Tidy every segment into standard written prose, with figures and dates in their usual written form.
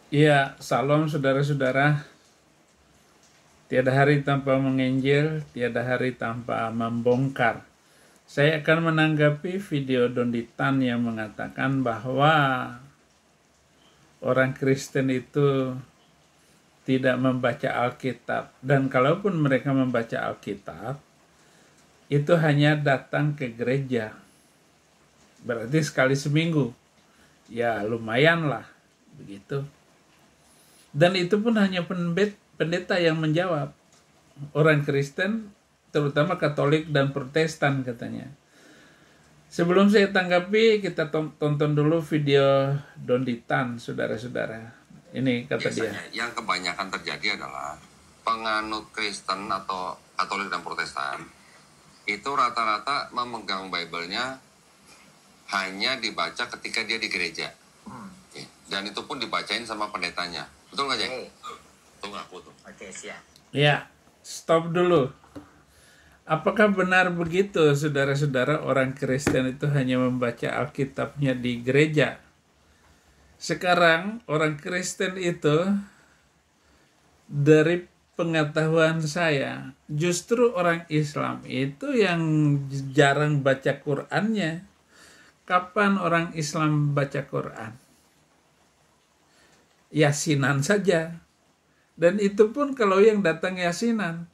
Ya, salam saudara-saudara. Tiada hari tanpa menginjil, tiada hari tanpa membongkar. Saya akan menanggapi video Donditan yang mengatakan bahwa orang Kristen itu tidak membaca Alkitab. Dan kalaupun mereka membaca Alkitab, itu hanya datang ke gereja. Berarti sekali seminggu. Ya lumayan lah, begitu. Dan itu pun hanya pendeta yang menjawab. Orang Kristen, terutama Katolik dan Protestan katanya. Sebelum saya tanggapi, kita tonton dulu video Donditan, saudara-saudara. Ini kata dia. Yang kebanyakan terjadi adalah penganut Kristen atau Katolik dan Protestan itu rata-rata memegang Bible-nya hanya dibaca ketika dia di gereja. Dan itu pun dibacain sama pendetanya. Betul nggak, Jack? Tuh ngaku tuh. Oke, siap. Ya, stop dulu. Apakah benar begitu, saudara-saudara, orang Kristen itu hanya membaca Alkitabnya di gereja? Sekarang orang Kristen itu, dari pengetahuan saya, justru orang Islam itu yang jarang baca Qur'annya. Kapan orang Islam baca Qur'an? Yasinan saja. Dan itu pun kalau yang datang yasinan.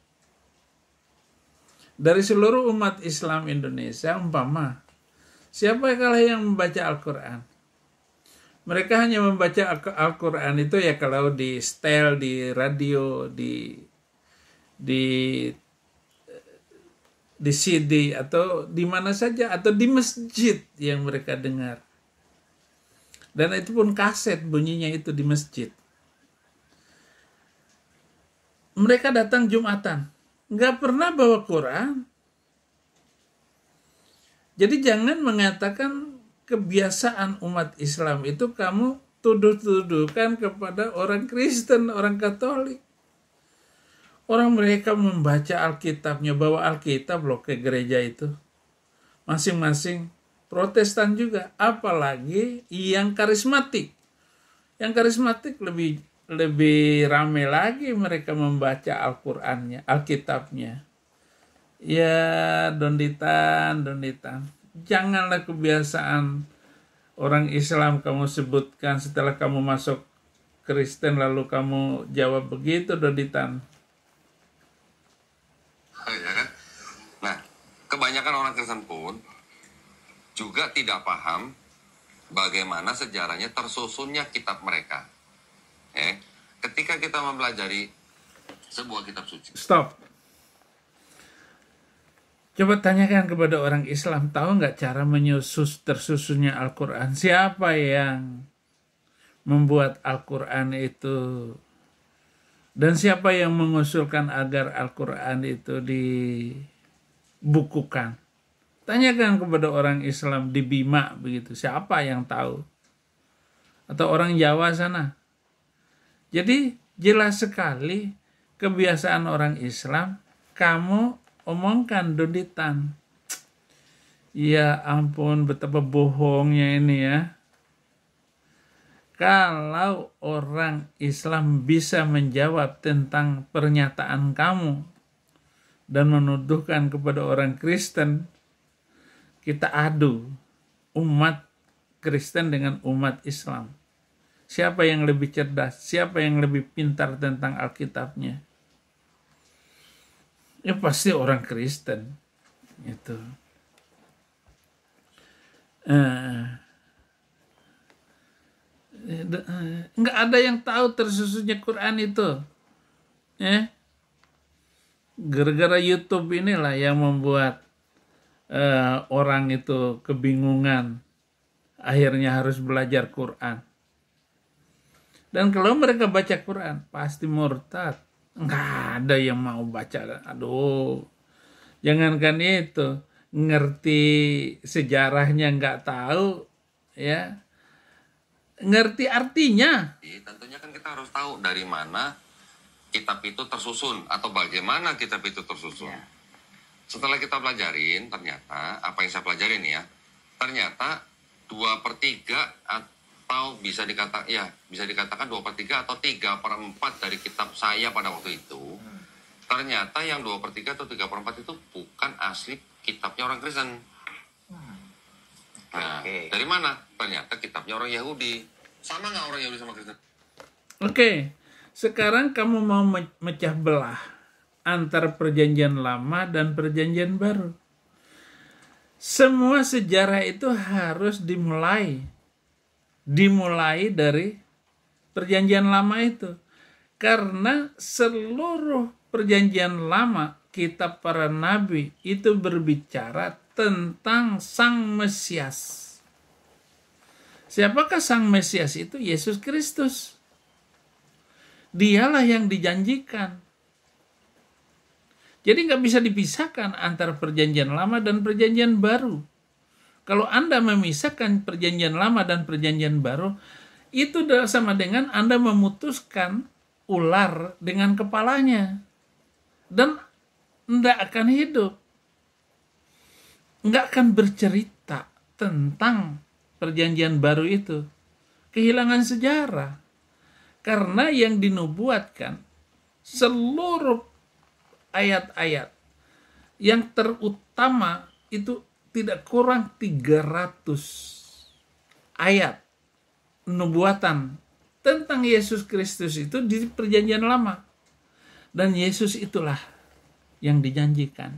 Dari seluruh umat Islam Indonesia, umpama, siapa yang membaca Al-Quran? Mereka hanya membaca Al-Quran itu ya kalau di setel, di radio, di CD, atau di mana saja, atau di masjid yang mereka dengar. Dan itu pun kaset bunyinya itu di masjid. Mereka datang Jumatan, nggak pernah bawa Quran. Jadi jangan mengatakan kebiasaan umat Islam itu kamu tuduh-tuduhkan kepada orang Kristen, orang Katolik. Orang mereka membaca Alkitabnya, bawa Alkitab loh ke gereja itu. Masing-masing. Protestan juga, apalagi yang karismatik. Yang karismatik lebih ramai lagi mereka membaca Al-Qur'annya, Alkitabnya. Ya, Donditan. Janganlah kebiasaan orang Islam kamu sebutkan setelah kamu masuk Kristen lalu kamu jawab begitu, Donditan. Ya kan? Nah, kebanyakan orang Kristen pun juga tidak paham bagaimana sejarahnya tersusunnya kitab mereka. Ketika kita mempelajari sebuah kitab suci. Stop. Coba tanyakan kepada orang Islam, tahu nggak cara tersusunnya Al-Quran? Siapa yang membuat Al-Quran itu? Dan siapa yang mengusulkan agar Al-Quran itu dibukukan? Tanyakan kepada orang Islam di Bima begitu, siapa yang tahu? Atau orang Jawa sana. Jadi jelas sekali kebiasaan orang Islam, kamu omongkan Donditan. Ya ampun, betapa bohongnya ini ya. Kalau orang Islam bisa menjawab tentang pernyataan kamu dan menuduhkan kepada orang Kristen, kita adu umat Kristen dengan umat Islam. Siapa yang lebih cerdas? Siapa yang lebih pintar tentang Alkitabnya? Ya pasti orang Kristen. Itu. Nggak ada yang tahu tersusunnya Quran itu. Gara-gara YouTube inilah yang membuat orang itu kebingungan, akhirnya harus belajar Quran. Dan kalau mereka baca Quran pasti murtad, nggak ada yang mau baca. Aduh, jangankan itu, ngerti sejarahnya nggak tahu, ya, ngerti artinya. Tentunya kan kita harus tahu dari mana kitab itu tersusun atau bagaimana kitab itu tersusun. Ya. Setelah kita pelajarin, ternyata apa yang saya pelajarin ya, ternyata 2/3 atau bisa dikatakan 2/3 atau 3/4 dari kitab saya pada waktu itu, ternyata yang 2/3 atau 3/4 itu bukan asli kitabnya orang Kristen. Nah, dari mana? Ternyata kitabnya orang Yahudi. Sama nggak orang Yahudi sama Kristen? Oke, sekarang kamu mau mecah belah antara perjanjian lama dan perjanjian baru. Semua sejarah itu harus dimulai dari perjanjian lama itu. Karena seluruh perjanjian lama, kitab para nabi itu berbicara tentang Sang Mesias. Siapakah Sang Mesias itu? Yesus Kristus. Dialah yang dijanjikan. Jadi nggak bisa dipisahkan antara perjanjian lama dan perjanjian baru. Kalau Anda memisahkan perjanjian lama dan perjanjian baru, itu sama dengan Anda memutuskan ular dengan kepalanya. Dan tidak akan hidup. Nggak akan bercerita tentang perjanjian baru itu. Kehilangan sejarah. Karena yang dinubuatkan, seluruh ayat-ayat yang terutama itu tidak kurang 300 ayat nubuatan tentang Yesus Kristus itu di perjanjian lama. Dan Yesus itulah yang dijanjikan.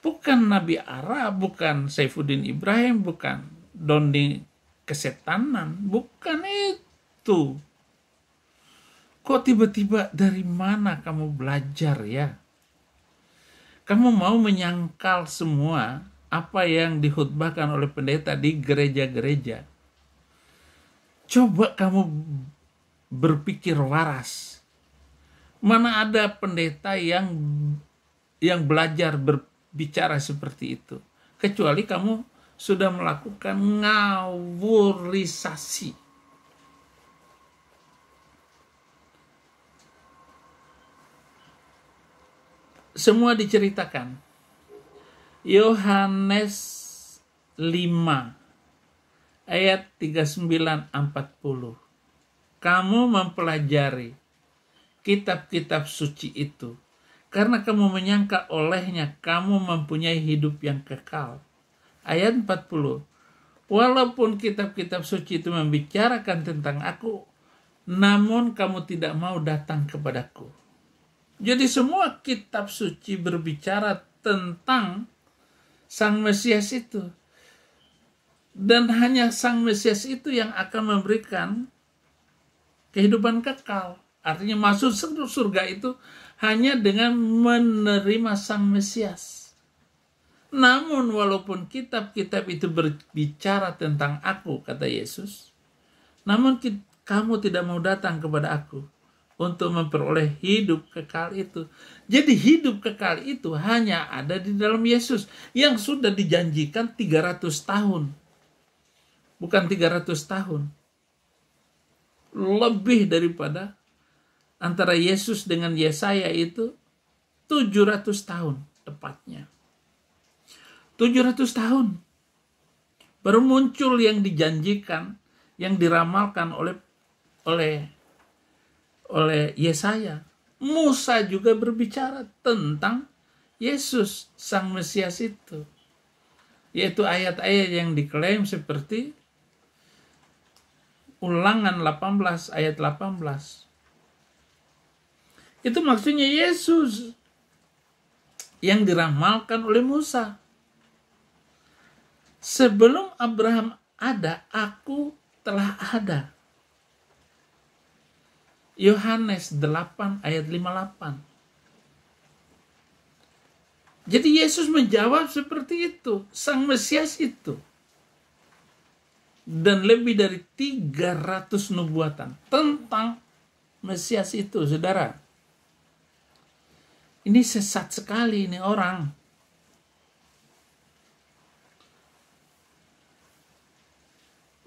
Bukan Nabi Ara, bukan Saifuddin Ibrahim, bukan dongeng kesetanan, bukan itu. Kok tiba-tiba dari mana kamu belajar ya? Kamu mau menyangkal semua apa yang dihutbahkan oleh pendeta di gereja-gereja. Coba kamu berpikir waras. Mana ada pendeta yang belajar berbicara seperti itu. Kecuali kamu sudah melakukan ngawurisasi. Semua diceritakan. Yohanes 5 ayat 39-40. Kamu mempelajari kitab-kitab suci itu karena kamu menyangka olehnya kamu mempunyai hidup yang kekal. Ayat 40. Walaupun kitab-kitab suci itu membicarakan tentang aku, namun kamu tidak mau datang kepadaku. Jadi semua kitab suci berbicara tentang Sang Mesias itu. Dan hanya Sang Mesias itu yang akan memberikan kehidupan kekal. Artinya masuk surga itu hanya dengan menerima Sang Mesias. Namun walaupun kitab-kitab itu berbicara tentang aku, kata Yesus, namun kamu tidak mau datang kepada aku untuk memperoleh hidup kekal itu. Jadi hidup kekal itu hanya ada di dalam Yesus yang sudah dijanjikan 300 tahun. Bukan 300 tahun. Lebih daripada antara Yesus dengan Yesaya itu 700 tahun tepatnya. 700 tahun. Baru muncul yang dijanjikan, yang diramalkan oleh Yesaya. Musa juga berbicara tentang Yesus, Sang Mesias itu. Yaitu ayat-ayat yang diklaim seperti Ulangan 18 ayat 18. Itu maksudnya Yesus yang diramalkan oleh Musa. Sebelum Abraham ada, aku telah ada. Yohanes 8 ayat 58. Jadi Yesus menjawab seperti itu. Sang Mesias itu. Dan lebih dari 300 nubuatan tentang Mesias itu, saudara. Ini sesat sekali ini orang.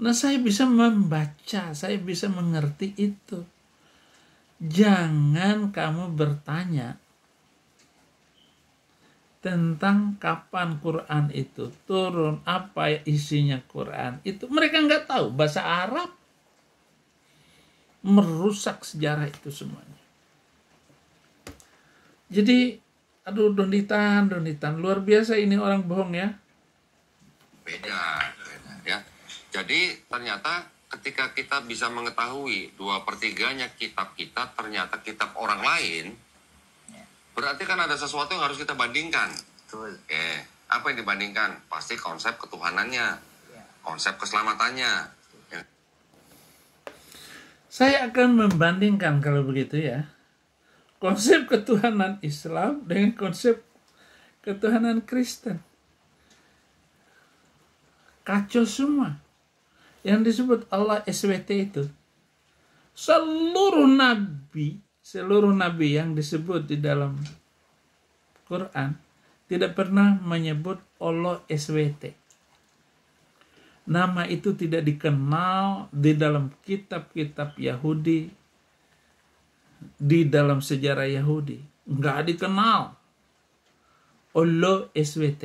Nah, saya bisa membaca, saya bisa mengerti itu. Jangan kamu bertanya, tentang kapan Quran itu turun, apa isinya Quran itu. Mereka nggak tahu bahasa Arab, merusak sejarah itu semuanya. Jadi, aduh, Donitan, luar biasa ini orang bohong ya. Beda ya. Jadi ternyata ketika kita bisa mengetahui 2/3-nya kitab kita ternyata kitab orang lain, berarti kan ada sesuatu yang harus kita bandingkan. Betul. Oke, apa yang dibandingkan? Pasti konsep ketuhanannya, konsep keselamatannya. Ya. Saya akan membandingkan kalau begitu ya, konsep ketuhanan Islam dengan konsep ketuhanan Kristen. Kacau semua. Yang disebut Allah SWT itu, seluruh nabi yang disebut di dalam Quran tidak pernah menyebut Allah SWT. Nama itu tidak dikenal di dalam kitab-kitab Yahudi, di dalam sejarah Yahudi. Nggak dikenal Allah SWT.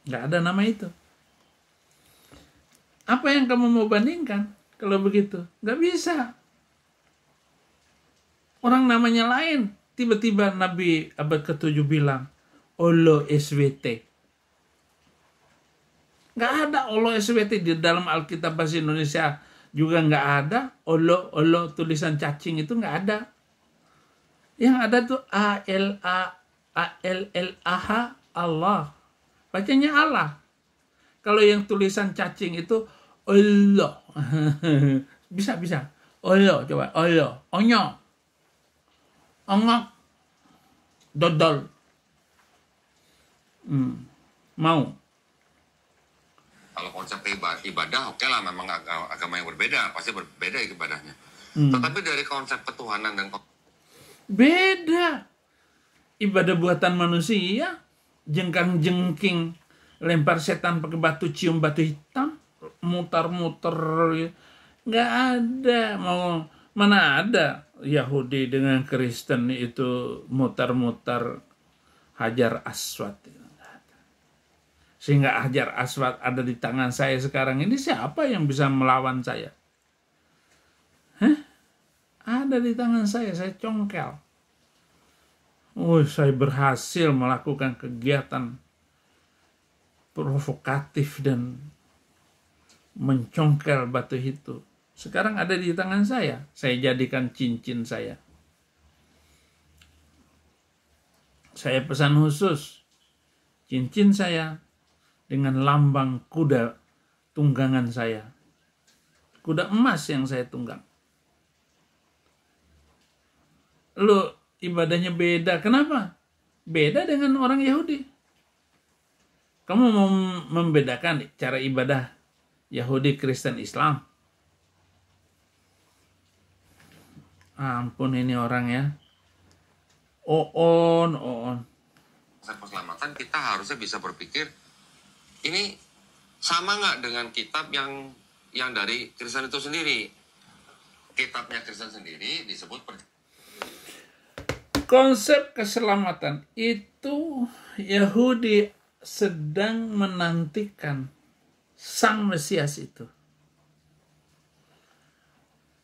Nggak ada nama itu. Apa yang kamu mau bandingkan kalau begitu? Nggak bisa. Orang namanya lain. Tiba-tiba Nabi abad ke-7 bilang, Allah SWT. Nggak ada Allah SWT di dalam Alkitab bahasa Indonesia juga nggak ada. Allah tulisan cacing itu nggak ada. Yang ada tuh A-L-L-A-H Allah. Bacanya Allah. Kalau yang tulisan cacing itu Allah. Bisa. Allah, coba. Allah. Onyo. Ongok. Dodol. Mau. Kalau konsep ibadah, oke lah, memang agama yang berbeda, pasti berbeda ibadahnya. Tetapi dari konsep ketuhanan dan beda. Ibadah buatan manusia, jengkang-jengking, lempar setan pakai batu, cium batu hitam, muter-muter, nggak ada. Mana ada Yahudi dengan Kristen itu muter-muter Hajar Aswad. Sehingga Hajar Aswad ada di tangan saya sekarang ini, siapa yang bisa melawan saya? Ada di tangan saya congkel. Saya berhasil melakukan kegiatan provokatif dan mencongkel batu itu. Sekarang ada di tangan saya jadikan cincin saya. Saya pesan khusus cincin saya dengan lambang kuda tunggangan saya. Kuda emas yang saya tunggang. Lo ibadahnya beda. Kenapa? Beda dengan orang Yahudi. Kamu mau membedakan cara ibadah Yahudi, Kristen, Islam? Ampun ini orang ya. Konsep keselamatan kita harusnya bisa berpikir, ini sama nggak dengan kitab yang dari Kristen itu sendiri? Kitabnya Kristen sendiri disebut konsep keselamatan itu Yahudi sedang menantikan Sang Mesias itu.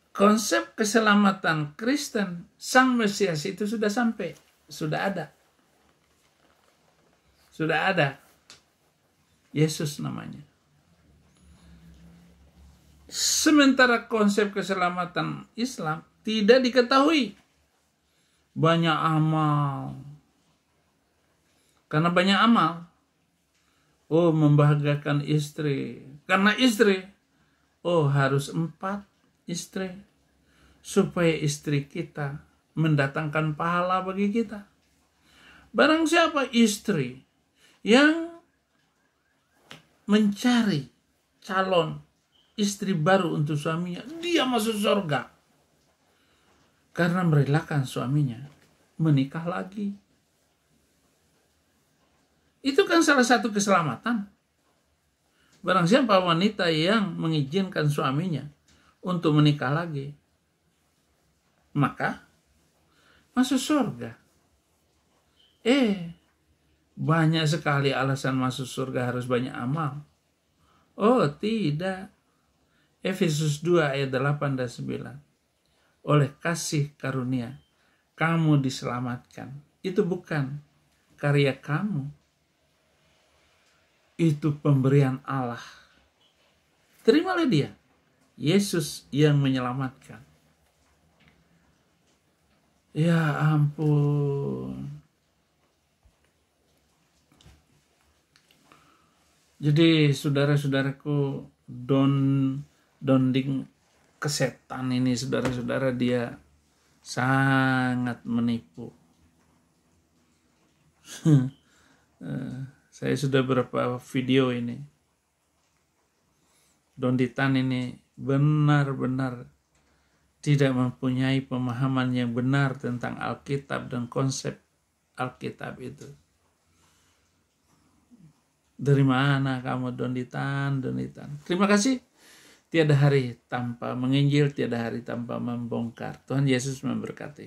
Konsep keselamatan Kristen, Sang Mesias itu sudah sampai, sudah ada. Sudah ada. Yesus namanya. Sementara konsep keselamatan Islam tidak diketahui. Banyak amal. Karena banyak amal. Membahagiakan istri. Karena istri. Harus 4 istri. Supaya istri kita mendatangkan pahala bagi kita. Barang siapa istri yang mencari calon istri baru untuk suaminya, dia masuk surga. Karena merelakan suaminya menikah lagi. Itu kan salah satu keselamatan. Barang siapa wanita yang mengizinkan suaminya untuk menikah lagi, maka masuk surga. Banyak sekali alasan masuk surga harus banyak amal. Oh tidak. Efesus 2 ayat 8 dan 9. Oleh kasih karunia kamu diselamatkan. Itu bukan karya kamu. Itu pemberian Allah. Terimalah dia. Yesus yang menyelamatkan. Ya ampun. Jadi saudara-saudaraku, donding kesetan ini, saudara-saudara, dia sangat menipu. Saya sudah beberapa video ini. Donditan ini benar-benar tidak mempunyai pemahaman yang benar tentang Alkitab dan konsep Alkitab itu. Dari mana kamu donditan? Terima kasih. Tiada hari tanpa menginjil, tiada hari tanpa membongkar. Tuhan Yesus memberkati.